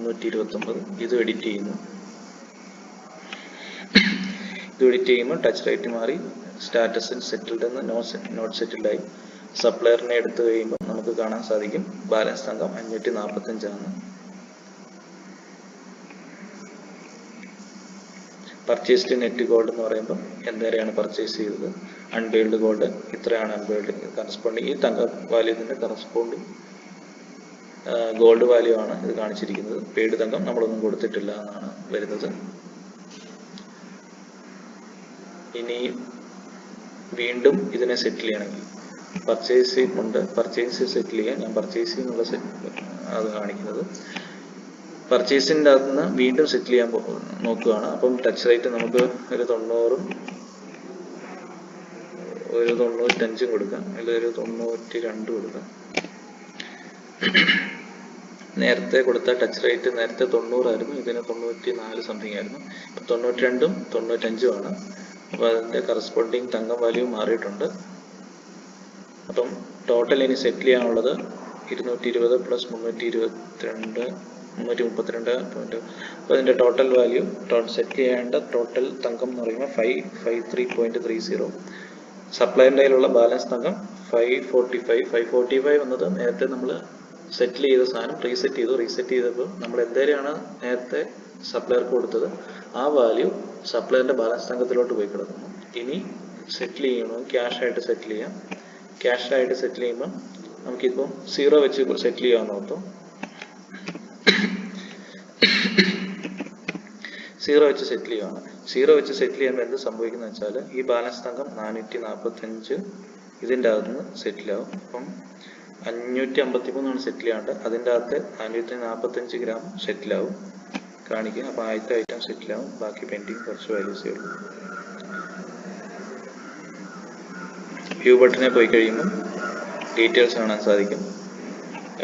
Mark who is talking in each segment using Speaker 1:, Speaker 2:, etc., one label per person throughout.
Speaker 1: 329. ഇത് എഡിറ്റ് ചെയ്യുന്നു. ഇത് എഡിറ്റ് ചെയ്യുമ്പോൾ ടച്ച് റേറ്റ് മാറി സ്റ്റാറ്റസിൽ സെറ്റിൽഡ് എന്ന് നോട്ട് സെറ്റിൽഡ് ആയി. സപ്ലയറിനെ എടുത്തു കഴിയുമ്പോൾ നമുക്ക് കാണാൻ സാധിക്കും ബാലൻസ് തങ്കം 545 ആണ്. പർച്ചേസ്ഡ് നെറ്റ് ഗോൾഡ് എന്ന് പറയുമ്പോൾ എന്തേരെയാണ് പർച്ചേസ് ചെയ്തത്, അൺബെയിൽഡ് ഗോൾഡ് ഇത്രയാണ് അൺബെയിൽഡ് കറസ്പോണ്ടിങ്. ഈ തങ്ക വാല്യൂവിന്റെ കറസ്പോണ്ടിങ് ഗോൾഡ് വാല്യൂ ആണ് ഇത് കാണിച്ചിരിക്കുന്നത്. പെയ്ഡ് തങ്കം നമ്മളൊന്നും കൊടുത്തിട്ടില്ല എന്നാണ് വരുന്നത്. ഇനി വീണ്ടും ഇതിനെ സെറ്റിൽ ചെയ്യണമെങ്കിൽ പർച്ചേസ് ഉണ്ട്, പർച്ചേസ് സെറ്റിൽ ചെയ്യാൻ ഞാൻ പർച്ചേസ് എന്നുള്ള അത് കാണിക്കുന്നത്. പർച്ചേസിൻ്റെ അകത്ത് നിന്ന് വീണ്ടും സെറ്റിൽ ചെയ്യാൻ നോക്കുകയാണ്. അപ്പം ടച്ച് റേറ്റ് നമുക്ക് ഒരു 95 കൊടുക്കാം, അല്ലെങ്കിൽ ഒരു 92 കൊടുക്കാം. നേരത്തെ കൊടുത്ത ടച്ച് റേറ്റ് നേരത്തെ 90 ആയിരുന്നു, ഇതിന് 94 സംതിങ് ആയിരുന്നു. ഇപ്പം 92ഉം 95ഉം ആണ്. അപ്പോൾ അതിൻ്റെ കറസ്പോണ്ടിങ് തങ്കം വാല്യൂ മാറിയിട്ടുണ്ട്. അപ്പം ടോട്ടൽ ഇനി സെറ്റിൽ ചെയ്യാനുള്ളത് 220 പ്ലസ് 332 പോയിന്റ്. അപ്പോൾ അതിൻ്റെ ടോട്ടൽ വാല്യൂ സെറ്റ് ചെയ്യേണ്ട ടോട്ടൽ തങ്കം എന്ന് പറയുമ്പോൾ 553.30. സപ്ലൈൻ്റെ കയ്യിലുള്ള ബാലൻസ് തങ്കം 545 എന്നത് നേരത്തെ നമ്മൾ സെറ്റിൽ ചെയ്ത സാധനം റീസെറ്റ് ചെയ്തപ്പോൾ നമ്മൾ എന്തേരെയാണ് നേരത്തെ സപ്ലയർക്ക് കൊടുത്തത് ആ വാല്യൂ സപ്ലയറിന്റെ ബാലൻസ് തങ്കത്തിലോട്ട് പോയി കിടക്കുന്നു. ഇനി സെറ്റിൽ ചെയ്യണം, ക്യാഷ് ആയിട്ട് സെറ്റിൽ ചെയ്യാം. ക്യാഷ് ആയിട്ട് സെറ്റിൽ ചെയ്യുമ്പോൾ നമുക്കിപ്പോൾ 0 വെച്ച് സെറ്റിൽ ചെയ്യാമെന്ന് ഓർത്തും. 0 വെച്ച് സെറ്റിൽ ചെയ്യുകയാണ്. 0 വെച്ച് സെറ്റിൽ ചെയ്യുമ്പോൾ എന്ത് സംഭവിക്കുന്നത് വെച്ചാൽ ഈ ബാലൻസ് തങ്കം 445 ഇതിൻ്റെ അകത്തുനിന്ന് സെറ്റിലാവും. അപ്പം 553 സെറ്റിൽ ചെയ്യാണ്ട് അതിൻ്റെ അകത്ത് 445 ഗ്രാം സെറ്റിലാവും കാണിക്കുക. അപ്പോൾ ആദ്യത്തെ ഐറ്റം സെറ്റിലാവും, ബാക്കി പെൻഡിങ് കുറച്ച് വാല്യൂസേ ഉള്ളൂ. വ്യൂ ബട്ടനെ പോയി കഴിയുമ്പോൾ ഡീറ്റെയിൽസ് കാണാൻ സാധിക്കും.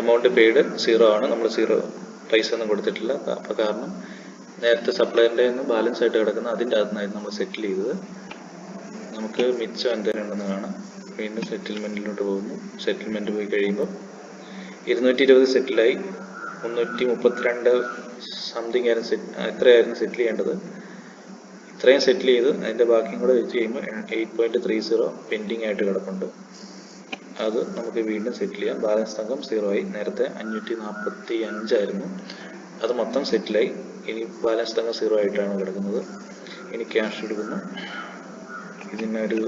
Speaker 1: എമൗണ്ട് പെയ്ഡ് 0 ആണ്, നമ്മൾ 0 പൈസ ഒന്നും കൊടുത്തിട്ടില്ല. അപ്പോൾ കാരണം നേരത്തെ സപ്ലൈൻ്റെ ബാലൻസ് ആയിട്ട് കിടക്കുന്ന അതിൻ്റെ അകത്തുനിന്നായിരുന്നു നമ്മൾ സെറ്റിൽ ചെയ്തത്. നമുക്ക് മിച്ചം എന്തെങ്കിലും ഉണ്ടെന്ന് കാണാം. വീണ്ടും സെറ്റിൽമെൻറ്റിലോട്ട് പോകുന്നു. സെറ്റിൽമെൻറ്റ് പോയി കഴിയുമ്പോൾ 220 സെറ്റിലായി, 332 സംതിങ് ആയിരുന്നു എത്രയായിരുന്നു സെറ്റിൽ ചെയ്യേണ്ടത്. ഇത്രയും സെറ്റിൽ ചെയ്ത് അതിൻ്റെ ബാക്കിയും കൂടെ വെച്ച് കഴിയുമ്പോൾ 8.30 പെൻഡിങ് ആയിട്ട് കിടപ്പുണ്ട്. അത് നമുക്ക് വീണ്ടും സെറ്റിൽ ചെയ്യാം. ബാലൻസ് തങ്കം 0 ആയി. നേരത്തെ 545 ആയിരുന്നു, അത് മൊത്തം സെറ്റിലായി. ഇനി ബാലൻസ് തങ്കം 0 ആയിട്ടാണ് കിടക്കുന്നത്. ഇനി ക്യാഷ് എടുക്കുന്നു. ഇതിനൊരു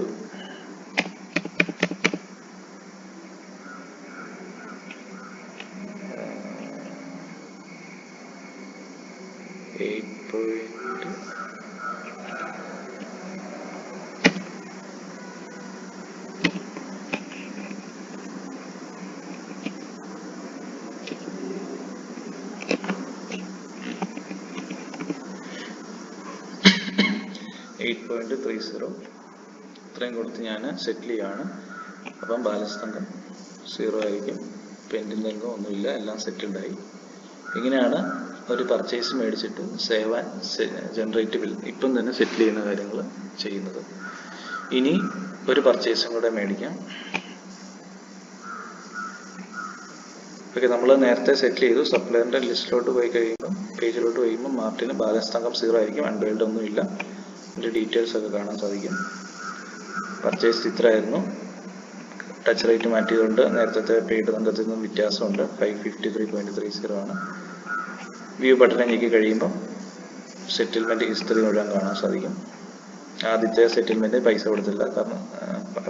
Speaker 1: 8.30 ഇത്രയും കൊടുത്ത് ഞാൻ സെറ്റിൽ ചെയ്യാണ്. അപ്പം ബാലൻസ് തങ്കം 0 ആയിരിക്കും, പെൻഡിങ് തങ്കം ഒന്നുമില്ല, എല്ലാം സെറ്റിൽഡായി. ഇങ്ങനെയാണ് ഒരു പർച്ചേസ് മേടിച്ചിട്ട് സേവ് ആൻഡ് ജനറേറ്റ് ബിൽ ഇപ്പം തന്നെ സെറ്റിൽ ചെയ്യുന്ന കാര്യങ്ങൾ ചെയ്യുന്നത്. ഇനി ഒരു പർച്ചേസും കൂടെ മേടിക്കാം. ഓക്കെ, നമ്മൾ നേരത്തെ സെറ്റിൽ ചെയ്തു. സപ്ലയറിൻ്റെ ലിസ്റ്റിലോട്ട് പോയി കഴിയുമ്പോൾ പേജിലോട്ട് കഴിയുമ്പോൾ മാർട്ടിന് ബാലൻസ് തങ്കം 0 ആയിരിക്കും, അൺബെയിൽഡ് ഒന്നുമില്ല. അതിൻ്റെ ഡീറ്റെയിൽസ് ഒക്കെ കാണാൻ സാധിക്കും. പർച്ചേസ് ഇത്രയായിരുന്നു. ടച്ച് റേറ്റ് മാറ്റിയതുകൊണ്ട് നേരത്തെ പെയ്ഡ് തങ്കത്തിൽ നിന്നും വ്യത്യാസമുണ്ട്. 553.30 ആണ്. വ്യൂ ബട്ടൺ ഞെക്കി കഴിയുമ്പോൾ സെറ്റിൽമെൻറ്റ് ഹിസ്റ്ററി മുഴുവൻ കാണാൻ സാധിക്കും. ആദ്യത്തെ സെറ്റിൽമെൻറ്റ് പൈസ കൊടുത്തില്ല, കാരണം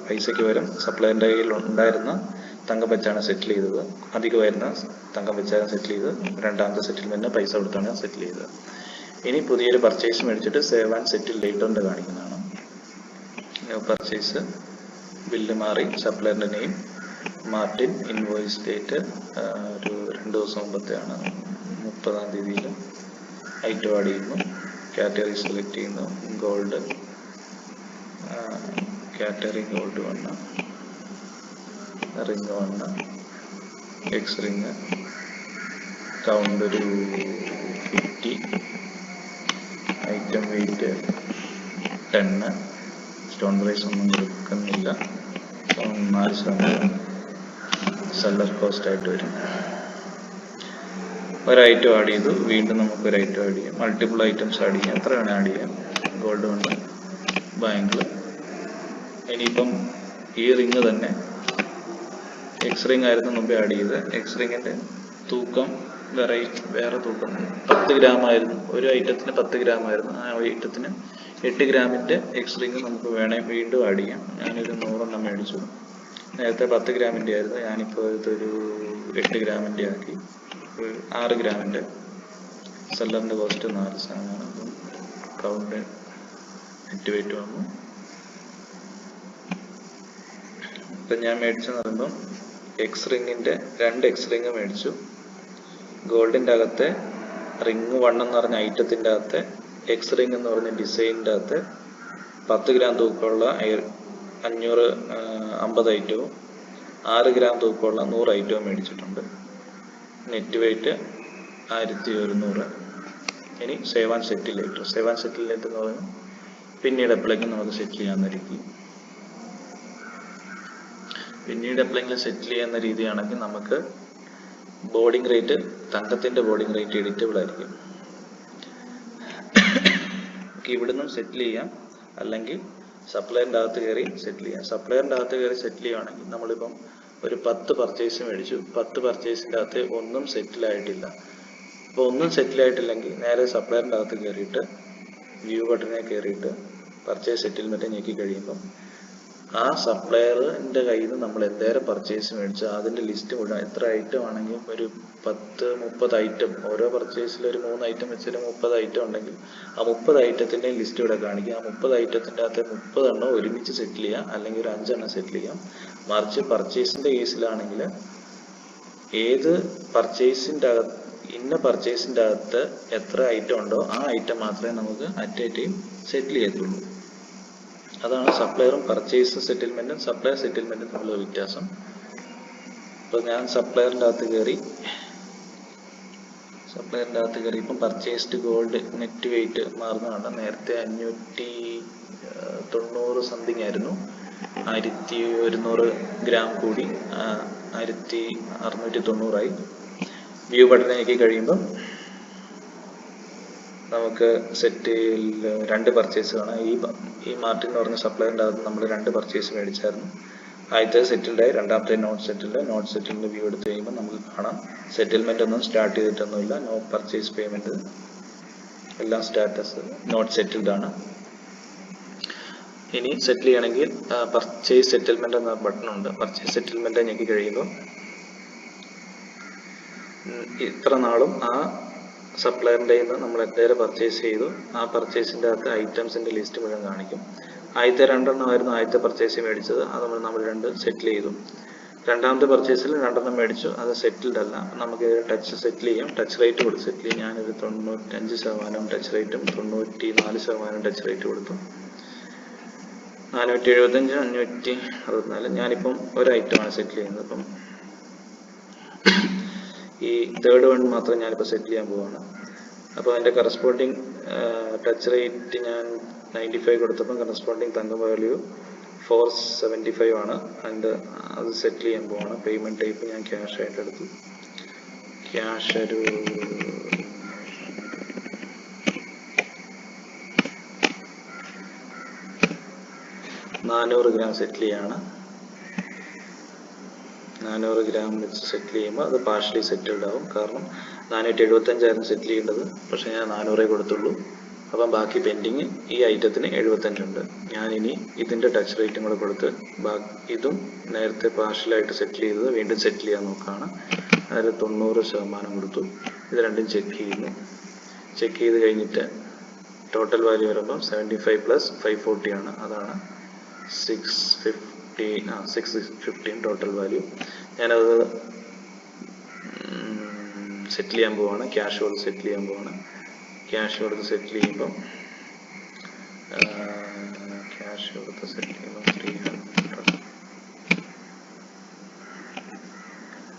Speaker 1: പൈസയ്ക്ക് പകരം സപ്ലൈൻ്റെ കയ്യിൽ ഉണ്ടായിരുന്ന തങ്കം വെച്ചാണ് സെറ്റിൽ ചെയ്തത്. അധികമായിരുന്ന തങ്കം വെച്ചാണ് സെറ്റിൽ ചെയ്തത്. രണ്ടാമത്തെ സെറ്റിൽമെൻറ്റിന് പൈസ കൊടുത്താണ് സെറ്റിൽ ചെയ്തത്. ഇനി പുതിയൊരു പർച്ചേസ് മേടിച്ചിട്ട് സേവ് ആൻഡ് സെറ്റിൽ ലേറ്ററിൻ്റെ കാണിക്കുന്നതാണ്. പർച്ചേസ് ബില്ല് മാറി, സപ്ലയറിൻ്റെ നെയിം മാർട്ടിൻ, ഇൻവോയ്സ് ഡേറ്റ് ഒരു 2 ദിവസം മുമ്പത്തെയാണ്, 30-ാം തീയതിയിൽ. ഐറ്റം ആഡ് ചെയ്യുന്നു, കാറ്റഗറി സെലക്ട് ചെയ്യുന്നു, gold, category gold 1, ring 1, X ring, count ഒരു 50, ഐറ്റം വെയിറ്റ് 10, സ്റ്റോൺ പ്രൈസ് ഒന്നും കൊടുക്കുന്നില്ല, 4%, സെല്ലർ കോസ്റ്റ് ആയിട്ട് വരും. ഒരു ഐറ്റം ആഡ് ചെയ്തു, വീണ്ടും നമുക്ക് ഒരു ഐറ്റം ആഡ് ചെയ്യാം, മൾട്ടിപ്പിൾ ഐറ്റംസ് ആഡ് ചെയ്യാം, എത്ര വേണേൽ ആഡ് ചെയ്യാം. ഗോൾഡ് കൊണ്ട് ബാങ്കിൽ. ഇനിയിപ്പം ഈ റിങ് തന്നെ എക്സ് റിങ് ആയിരുന്നു മുമ്പേ ആഡ് ചെയ്ത്. എക്സ് റിങ്ങിൻ്റെ തൂക്കം വേറെ തൂക്കം 10 ഗ്രാം ആയിരുന്നു. ഒരു ഐറ്റത്തിന് 10 ഗ്രാം ആയിരുന്നു. ആ ഐറ്റത്തിന് 8 ഗ്രാമിൻ്റെ എക്സ് റിങ് നമുക്ക് വീണ്ടും ആഡ് ചെയ്യാം. ഞാനൊരു 100 മേടിച്ചു. നേരത്തെ 10 ഗ്രാമിൻ്റെ ആയിരുന്നു, ഞാനിപ്പോൾ ഇതൊരു 8 ഗ്രാമിൻ്റെ ആക്കി. 6 ഗ്രാമിൻ്റെ. സെല്ലറിൻ്റെ കോസ്റ്റ് 4%. കൗണ്ട് നെറ്റ് വെയിറ്റ് വന്നു. ഇപ്പം ഞാൻ മേടിച്ചെന്ന് പറയുമ്പം എക്സ് റിങ്ങിൻ്റെ 2 എക്സ് റിങ് മേടിച്ചു. ഗോൾഡിൻ്റെ അകത്തെ റിങ് 1 എന്ന് പറഞ്ഞ ഐറ്റത്തിൻ്റെ അകത്തെ എക്സ് റിങ് എന്ന് പറഞ്ഞ ഡിസൈനിൻ്റെ അകത്ത് 10 ഗ്രാം തൂക്കമുള്ള 50 ഐറ്റവും 6 ഗ്രാം തൂക്കമുള്ള 100 ഐറ്റവും മേടിച്ചിട്ടുണ്ട്. Net wait 1100. ഇനി save and settle later. Save and settle later എന്ന് പറഞ്ഞാൽ പിന്നീട് എപ്പോഴെങ്കിലും നമുക്ക് സെറ്റിൽ ചെയ്യാവുന്ന രീതി. പിന്നീട് എപ്പോഴെങ്കിലും സെറ്റിൽ ചെയ്യുന്ന രീതിയാണെങ്കിൽ നമുക്ക് ബോർഡിംഗ് റേറ്റ്, തങ്കത്തിൻ്റെ ബോർഡിംഗ് റേറ്റ് എഡിറ്റബിൾ ആയിരിക്കും. ഇവിടുന്ന് സെറ്റിൽ ചെയ്യാം, അല്ലെങ്കിൽ സപ്ലയറിൻ്റെ അകത്ത് കയറി സെറ്റിൽ ചെയ്യാം. സപ്ലയറിൻ്റെ അകത്ത് കയറി സെറ്റിൽ ചെയ്യുകയാണെങ്കിൽ നമ്മളിപ്പം ഒരു 10 പർച്ചേസ് മേടിച്ചു. 10 പർച്ചേസിൻ്റെ അകത്ത് ഒന്നും സെറ്റിലായിട്ടില്ല. അപ്പോൾ ഒന്നും സെറ്റിലായിട്ടില്ലെങ്കിൽ നേരെ സപ്ലയറിൻ്റെ അകത്ത് കയറിയിട്ട് വ്യൂ ബട്ടനെ കയറിയിട്ട് പർച്ചേസ് സെറ്റിൽമെൻറ്റ് ഞെക്കി കഴിയുമ്പം ആ സപ്ലയറിൻ്റെ കയ്യിൽ നിന്ന് നമ്മൾ എന്തേരം പർച്ചേസ് മേടിച്ചു അതിൻ്റെ ലിസ്റ്റ് മുഴുവൻ, എത്ര ഐറ്റം ആണെങ്കിലും ഒരു 10-30 ഐറ്റം, ഓരോ പർച്ചേസിൽ ഒരു 3 ഐറ്റം വെച്ചിട്ട് 30 ഐറ്റം ഉണ്ടെങ്കിൽ ആ 30 ഐറ്റത്തിൻ്റെയും ലിസ്റ്റ് ഇവിടെ കാണിക്കുക. ആ 30 ഐറ്റത്തിൻ്റെ അകത്ത് 30 എണ്ണം ഒരുമിച്ച് സെറ്റിൽ ചെയ്യാം, അല്ലെങ്കിൽ ഒരു 5 എണ്ണം സെറ്റിൽ ചെയ്യാം. മറിച്ച് പർച്ചേസിൻ്റെ കേസിലാണെങ്കിൽ ഏത് പർച്ചേസിൻ്റെ അകത്ത് ഇന്ന പർച്ചേസിൻ്റെ അകത്ത് എത്ര ഐറ്റം ഉണ്ടോ ആ ഐറ്റം മാത്രമേ നമുക്ക് അറ്റ് എ ടൈം സെറ്റിൽ ചെയ്യത്തുള്ളൂ. അതാണ് സപ്ലയറും പർച്ചേസ് സെറ്റിൽമെൻറ്റും സപ്ലയർ സെറ്റിൽമെൻറ്റും തമ്മിലുള്ള വ്യത്യാസം. ഇപ്പോൾ ഞാൻ സപ്ലയറിൻ്റെ അകത്ത് കയറി ഇപ്പം പർച്ചേസ്ഡ് ഗോൾഡ് നെറ്റ് വെയിറ്റ് മാറുന്നതാണ്. നേരത്തെ 590 സംതിങ് ആയിരുന്നു, 1100 ഗ്രാം കൂടി 1690 വ്യൂ ബട്ടൺ ഞെക്കി കഴിയുമ്പം നമുക്ക് സെറ്റിൽ 2 പർച്ചേസ് കാണാം. ഈ മാർട്ടിൻ എന്ന് പറഞ്ഞ സപ്ലയറിൻ്റെ അകത്ത് നമ്മൾ 2 പർച്ചേസ് മേടിച്ചായിരുന്നു. ആദ്യത്തെ സെറ്റിൽഡായി, രണ്ടാമത്തെ നോട്ട് സെറ്റിൽഡ് വ്യൂ എടുത്ത് കഴിയുമ്പോൾ നമുക്ക് കാണാം സെറ്റിൽമെൻ്റ് ഒന്നും സ്റ്റാർട്ട് ചെയ്തിട്ടൊന്നുമില്ല. നോ പർച്ചേസ് പേയ്മെൻറ്റ്, എല്ലാം സ്റ്റാറ്റസ് നോട്ട് സെറ്റിൽഡ് ആണ്. ഇനി സെറ്റിൽ ചെയ്യണമെങ്കിൽ പർച്ചേസ് സെറ്റിൽമെൻറ്റ് എന്ന ബട്ടൺ ഉണ്ട്. പർച്ചേസ് സെറ്റിൽമെൻറ്റ് ഞെക്കി കഴിയുമ്പോൾ ഇത്ര നാളും ആ സപ്ലയറിൻ്റെ നിന്ന് നമ്മൾ എന്തേരം പർച്ചേസ് ചെയ്തു ആ പർച്ചേസിൻ്റെ അകത്ത് ഐറ്റംസിൻ്റെ ലിസ്റ്റ് മുഴുവൻ കാണിക്കും. ആദ്യത്തെ 2 എണ്ണമായിരുന്നു ആദ്യത്തെ പർച്ചേസ് മേടിച്ചത്, അത് നമ്മൾ 2 സെറ്റിൽ ചെയ്തു. രണ്ടാമത്തെ പർച്ചേസിൽ 2 എണ്ണം മേടിച്ചു, അത് സെറ്റിൽഡ് അല്ല. നമുക്ക് ടച്ച് സെറ്റിൽ ചെയ്യാം, ടച്ച് റേറ്റ് കൊടുത്ത് സെറ്റിൽ ചെയ്യാം. ഞാനൊരു 95% ടച്ച് റേറ്റും 94% ടച്ച് റേറ്റ് കൊടുത്തു. 475, 564. ഞാനിപ്പം ഒരു ഐറ്റമാണ് സെറ്റിൽ ചെയ്യുന്നത്. അപ്പം ഈ തേർഡ് വൺ മാത്രം ഞാനിപ്പോൾ സെറ്റിൽ ചെയ്യാൻ പോവുകയാണ്. അപ്പോൾ അതിൻ്റെ കറസ്പോണ്ടിങ് ടച്ച് റേറ്റ് ഞാൻ 95 കൊടുത്തപ്പം കറസ്പോണ്ടിങ് തങ്കം വാല്യൂ 475 ആണ്. അത് സെറ്റിൽ ചെയ്യാൻ പോവാണ്. പേയ്മെൻറ്റ് ടൈപ്പ് ഞാൻ ക്യാഷ് ആയിട്ട് എടുത്തു. ക്യാഷ് ഒരു 400 ഗ്രാം സെറ്റിൽ ചെയ്യാണ്. 400 ഗ്രാം വെച്ച് സെറ്റിൽ ചെയ്യുമ്പോൾ അത് പാർഷ്യലി സെറ്റിൽഡ് ആവും. കാരണം 475 സെറ്റിൽ ചെയ്യേണ്ടത്, പക്ഷേ ഞാൻ 400 കൊടുത്തുള്ളൂ. അപ്പം ബാക്കി പെൻഡിങ് ഈ ഐറ്റത്തിന് 75 ഉണ്ട്. ഞാനിനി ഇതിൻ്റെ ടച്ച് റേറ്റും കൂടെ കൊടുത്ത് ഇതും നേരത്തെ പാർഷ്യലായിട്ട് സെറ്റിൽ ചെയ്തത് വീണ്ടും സെറ്റിൽ ചെയ്യാൻ നോക്കുകയാണ്. അതിൽ 90% കൊടുത്തു. ഇത് രണ്ടും ചെക്ക് ചെയ്യുന്നു. ചെക്ക് ചെയ്ത് കഴിഞ്ഞിട്ട് ടോട്ടൽ വാല്യൂ വരുമ്പം 75 + 540 ആണ്. അതാണ് 615 ടോട്ടൽ വാല്യൂ. ഞാനത് സെറ്റിൽ ചെയ്യാൻ പോവാണ്. ക്യാഷ് കൊടുത്ത് സെറ്റിൽ ചെയ്യാൻ പോവാണ്. ക്യാഷ് കൊടുത്ത് സെറ്റിൽ ചെയ്യുമ്പം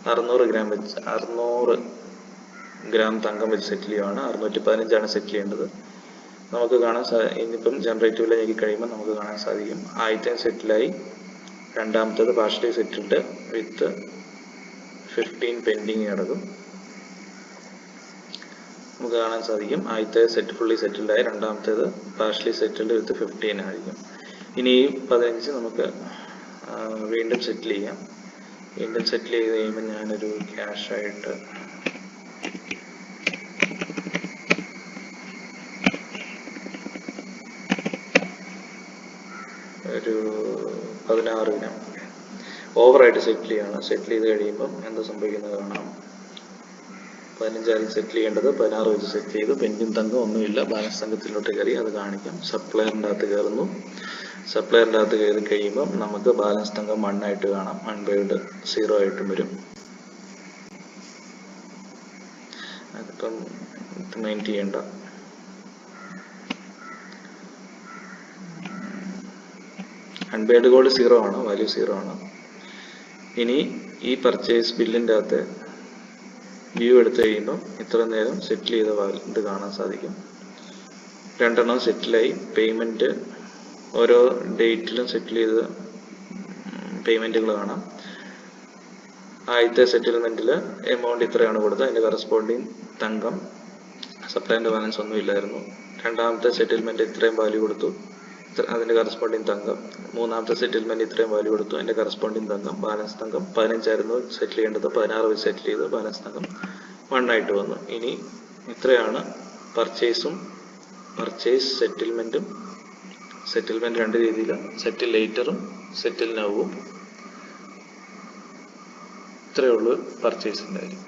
Speaker 1: 600 ഗ്രാം തങ്കം വെച്ച് സെറ്റിൽ ചെയ്യുവാണ്. 615 സെറ്റിൽ ചെയ്യേണ്ടത്. നമുക്ക് കാണാൻ ഇനിയിപ്പം ജനറേറ്റീവിൽ ഞെക്കി കഴിയുമ്പോൾ നമുക്ക് കാണാൻ സാധിക്കും ആദ്യത്തെ സെറ്റിലായി, രണ്ടാമത്തേത് പാർഷ്യലി സെറ്റിൽഡ് വിത്ത് 15 പെൻഡിങ് കിടക്കും. നമുക്ക് കാണാൻ സാധിക്കും. ആദ്യത്തെ സെറ്റ് ഫുള്ളി സെറ്റിൽഡ് ആയി, രണ്ടാമത്തേത് പാർഷ്യലി സെറ്റിൽഡ് വിത്ത് 15 ആയിരിക്കും. ഇനി ഈ 15 നമുക്ക് വീണ്ടും സെറ്റിൽ ചെയ്യാം. വീണ്ടും സെറ്റിൽ ചെയ്ത് കഴിയുമ്പോൾ ഞാനൊരു ക്യാഷായിട്ട് ഒരു 16 gram ഓവറായിട്ട് സെറ്റിൽ ചെയ്യാണ്. സെറ്റിൽ ചെയ്ത് കഴിയുമ്പം എന്താ സംഭവിക്കുന്നത് കാണാം. 15 സെറ്റിൽ ചെയ്യേണ്ടത് 16 വെച്ച് സെറ്റിൽ ചെയ്തു. പെൻഡിങ് തങ്കം ഒന്നുമില്ല, ബാലൻസ് തങ്കത്തിലോട്ട് കയറി, അത് കാണിക്കാം. സപ്ലയറിൻ്റെ അകത്ത് കയറുന്നു. സപ്ലയറിൻ്റെ അകത്ത് കയറി കഴിയുമ്പം നമുക്ക് ബാലൻസ് തങ്കം 1 ആയിട്ട് കാണാം, അൺപെയ്ഡ് 0 ആയിട്ടും വരും. അതിപ്പം മൈൻഡ് ചെയ്യേണ്ട. അൺപെയ്ഡ് ഗോൾഡ് 0 ആണ്, വാല്യൂ 0 ആണ്. ഇനി ഈ പർച്ചേസ് ബില്ലിൻ്റെ അകത്ത് വ്യൂ എടുത്തു കഴിയുമ്പോൾ ഇത്ര നേരം സെറ്റിൽ ചെയ്ത ഇത് കാണാൻ സാധിക്കും. 2 എണ്ണം സെറ്റിലായി. പേയ്മെൻറ്റ് ഓരോ ഡേറ്റിലും സെറ്റിൽ ചെയ്ത പേയ്മെൻറ്റുകൾ കാണാം. ആദ്യത്തെ സെറ്റിൽമെൻറ്റിൽ എമൗണ്ട് ഇത്രയാണ് കൊടുത്തത്, അതിൻ്റെ കറസ്പോണ്ടിങ് തങ്കം, സപ്ലൈൻ്റെ ബാലൻസ് ഒന്നും ഇല്ലായിരുന്നു. രണ്ടാമത്തെ സെറ്റിൽമെൻറ്റ് ഇത്രയും വാല്യൂ കൊടുത്തു, അതിൻ്റെ കറസ്പോണ്ടിങ് തങ്കം. മൂന്നാമത്തെ സെറ്റിൽമെൻറ്റ് ഇത്രയും വാല്യൂ കൊടുത്തു, അതിൻ്റെ കറസ്പോണ്ടിങ് തങ്കം. ബാലൻസ് തങ്കം 15 ആയിരുന്നു സെറ്റിൽ ചെയ്യേണ്ടത്, 16 വെച്ച് സെറ്റിൽ ചെയ്ത് ബാലൻസ് തങ്കം 1 ആയിട്ട് വന്നു. ഇനി ഇത്രയാണ് പർച്ചേസും സെറ്റിൽമെൻറ്റും. സെറ്റിൽമെൻറ്റ് 2 രീതിയിൽ, സെറ്റിൽ ലേറ്ററും സെറ്റിൽ നൗവും. ഇത്രയേ ഉള്ളൂ പർച്ചേസിൻ്റെ കാര്യം.